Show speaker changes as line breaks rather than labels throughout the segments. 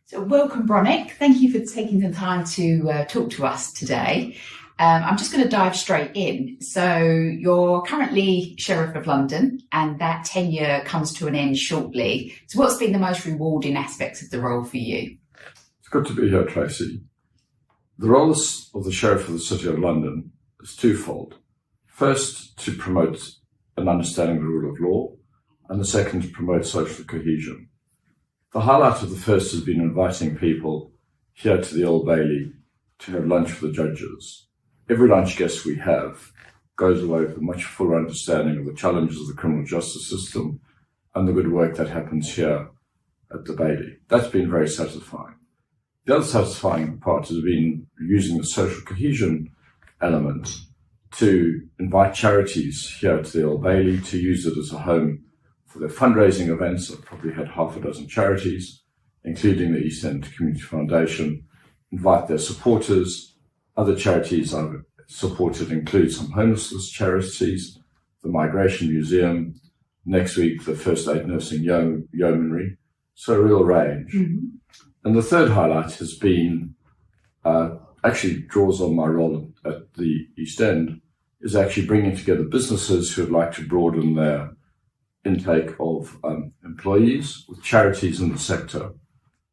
So welcome, Bronek. Thank you for taking the time to talk to us today. I'm just going to dive straight in. So you're currently Sheriff of London and that tenure comes to an end shortly. So what's been the most rewarding aspects of the role for you?
It's good to be here, Tracy. The role of the Sheriff of the City of London is twofold. First, to promote an understanding of the rule of law, and the second, to promote social cohesion. The highlight of the first has been inviting people here to the Old Bailey to have lunch with the judges. Every lunch guest we have goes away with a much fuller understanding of the challenges of the criminal justice system and the good work that happens here at the Bailey. That's been very satisfying. The other satisfying part has been using the social cohesion element to invite charities here to the Old Bailey to use it as a home for their fundraising events. I've probably had half a dozen charities, including the East End Community Foundation, invite their supporters. Other charities I've supported include some homelessness charities, the Migration Museum, next week the First Aid Nursing Yeomanry, so a real range. Mm-hmm. And the third highlight has been, actually draws on my role at the East End, is actually bringing together businesses who would like to broaden their intake of employees with charities in the sector.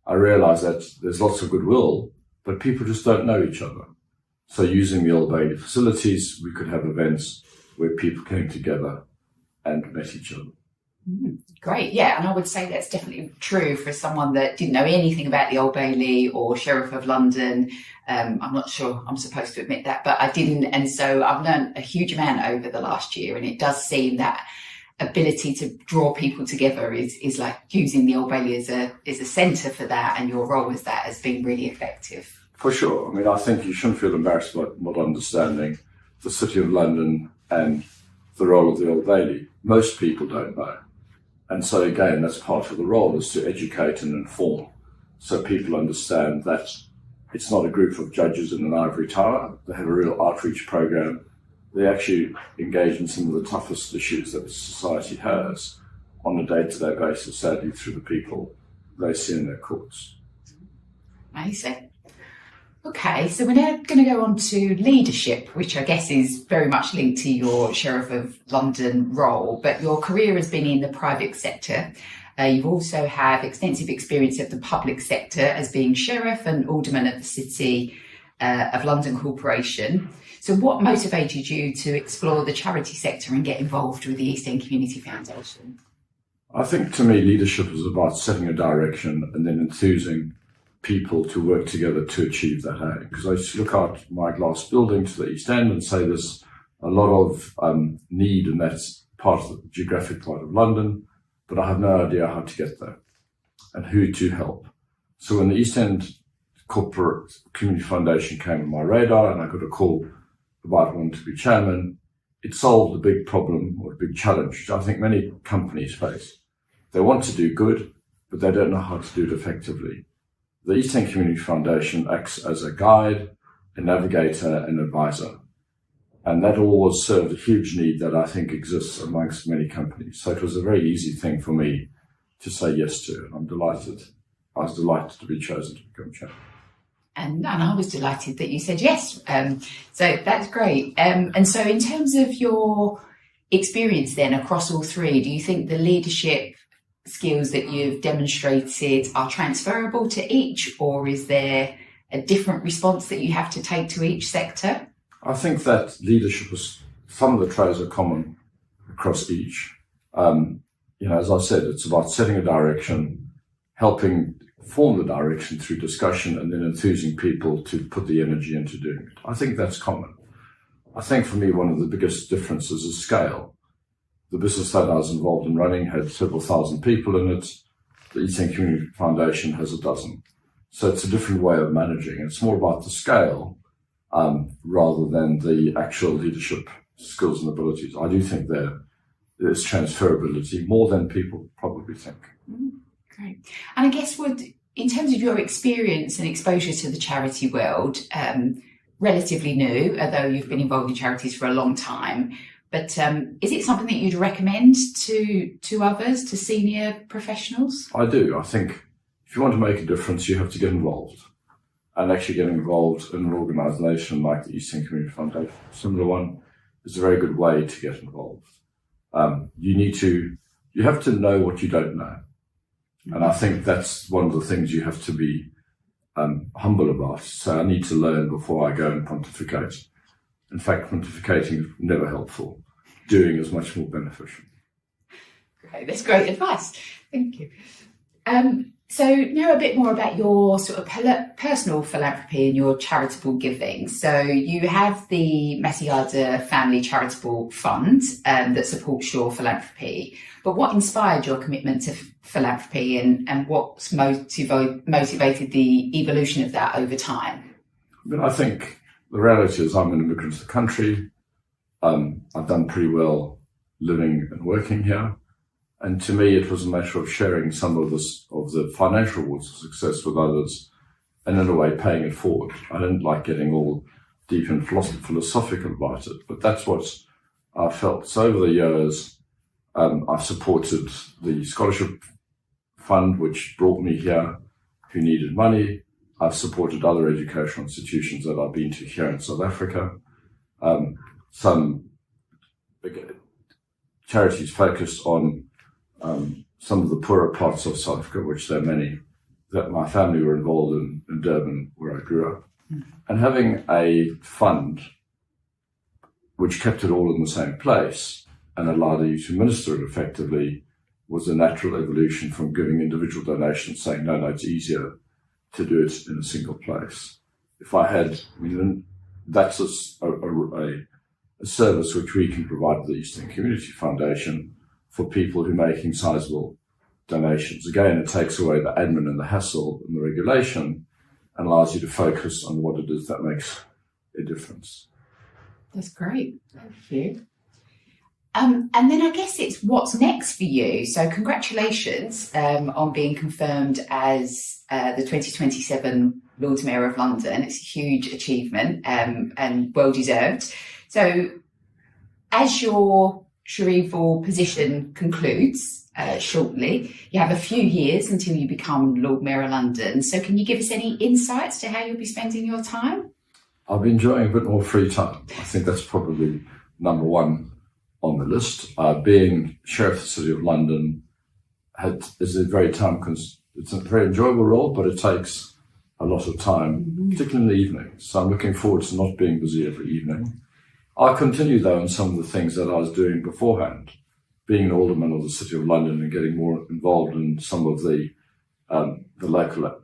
I realise that there's lots of goodwill, but people just don't know each other. So using the Old Bailey facilities, we could have events where people came together and met each other.
Great, yeah, and I would say that's definitely true for someone that didn't know anything about the Old Bailey or Sheriff of London. I'm not sure I'm supposed to admit that, but I didn't, and so I've learned a huge amount over the last year, and it does seem that ability to draw people together is like using the Old Bailey as a centre for that, and your role as that has been really effective.
For sure. I mean, I think you shouldn't feel embarrassed about not understanding the City of London and the role of the Old Bailey. Most people don't know. And so again, that's part of the role, is to educate and inform so people understand that it's not a group of judges in an ivory tower. They have a real outreach program. They actually engage in some of the toughest issues that society has on a day-to-day basis, sadly, through the people they see in their courts.
Amazing. Okay, so we're now going to go on to leadership, which I guess is very much linked to your Sheriff of London role, but your career has been in the private sector. You've also had extensive experience of the public sector as being Sheriff and Alderman at the City of London Corporation. So what motivated you to explore the charity sector and get involved with the East End Community Foundation?
I think to me, leadership is about setting a direction and then enthusing people to work together to achieve that aim. Because I used to look out my glass building to the East End and say there's a lot of need in that part of the geographic part of London, but I have no idea how to get there and who to help. So when the East End Corporate Community Foundation came on my radar and I got a call about wanting to be chairman, it solved a big problem or a big challenge, which I think many companies face. They want to do good, but they don't know how to do it effectively. The East End Community Foundation acts as a guide, a navigator, and advisor. And that always served a huge need that I think exists amongst many companies. So it was a very easy thing for me to say yes to. And I'm delighted. I was delighted to be chosen to become chairman.
And I was delighted that you said yes. So that's great. And so in terms of your experience then across all three, do you think the leadership skills that you've demonstrated are transferable to each, or is there a different response that you have to take to each sector?
I think that leadership is, some of the traits are common across each. As I said, it's about setting a direction, helping form the direction through discussion, and then enthusing people to put the energy into doing it. I think that's common. I think for me, one of the biggest differences is scale. The business that I was involved in running had several thousand people in it. The East End Community Foundation has a dozen. So it's a different way of managing. It's more about the scale rather than the actual leadership skills and abilities. I do think there's transferability more than people probably think.
Great. And I guess in terms of your experience and exposure to the charity world, relatively new, although you've been involved in charities for a long time, but is it something that you'd recommend to others, to senior professionals?
I do. I think if you want to make a difference, you have to get involved. And actually getting involved in an organisation like the East End Community Foundation, a similar one, is a very good way to get involved. You have to know what you don't know. And I think that's one of the things you have to be humble about. So I need to learn before I go and pontificate. In fact, pontificating is never helpful. Doing is much more beneficial.
Great, that's great advice. Thank you. So now a bit more about your sort of personal philanthropy and your charitable giving. So you have the Masojada Family Charitable Fund that supports your philanthropy. But what inspired your commitment to philanthropy and what's motivated the evolution of that over time?
I think the reality is I'm an immigrant to the country. I've done pretty well living and working here. And to me, it was a matter of sharing some of the financial rewards of success with others and in a way paying it forward. I didn't like getting all deep and philosophical about it, but that's what I felt. So over the years, I've supported the scholarship fund, which brought me here, who needed money. I've supported other educational institutions that I've been to here in South Africa. Some charities focused on some of the poorer parts of South Africa, which there are many, that my family were involved in Durban, where I grew up. Mm-hmm. And having a fund which kept it all in the same place and allowed you to minister it effectively was a natural evolution from giving individual donations, saying, no, it's easier to do it in a single place. If I had, that's a service which we can provide to the East End Community Foundation for people who are making sizable donations. Again, it takes away the admin and the hassle and the regulation and allows you to focus on what it is that makes a difference.
That's great. Thank you. And then I guess it's what's next for you. So congratulations on being confirmed as the 2027 Lord Mayor of London. It's a huge achievement and well deserved. So as your Sherival position concludes shortly, you have a few years until you become Lord Mayor of London. So can you give us any insights to how you'll be spending your time?
I'll be enjoying a bit more free time. I think that's probably number one on the list. Being Sheriff of the City of London is a very it's a very enjoyable role, but it takes a lot of time, particularly in the evening. So I'm looking forward to not being busy every evening. I'll continue, though, on some of the things that I was doing beforehand, being an alderman of the City of London and getting more involved in some of the local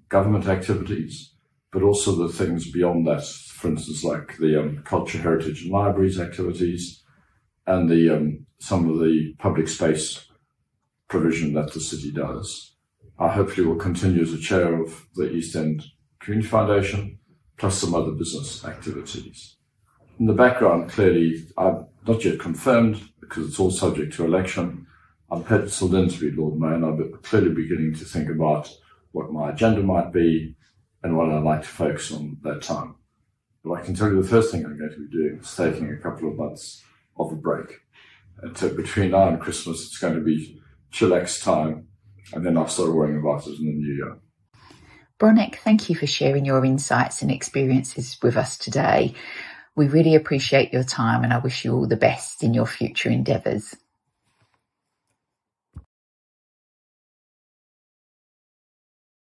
government activities, but also the things beyond that, for instance, like the culture, heritage and libraries activities and some of the public space provision that the city does. I hopefully will continue as a chair of the East End Community Foundation, plus some other business activities. In the background, clearly, I'm not yet confirmed because it's all subject to election. I'm penciled in to be Lord Mayor, and I'm clearly beginning to think about what my agenda might be and what I'd like to focus on that time. But I can tell you the first thing I'm going to be doing is taking a couple of months of a break. And so between now and Christmas, it's going to be chillax time, and then I'll start worrying about it in the new year.
Bronek, thank you for sharing your insights and experiences with us today. We really appreciate your time and I wish you all the best in your future endeavours.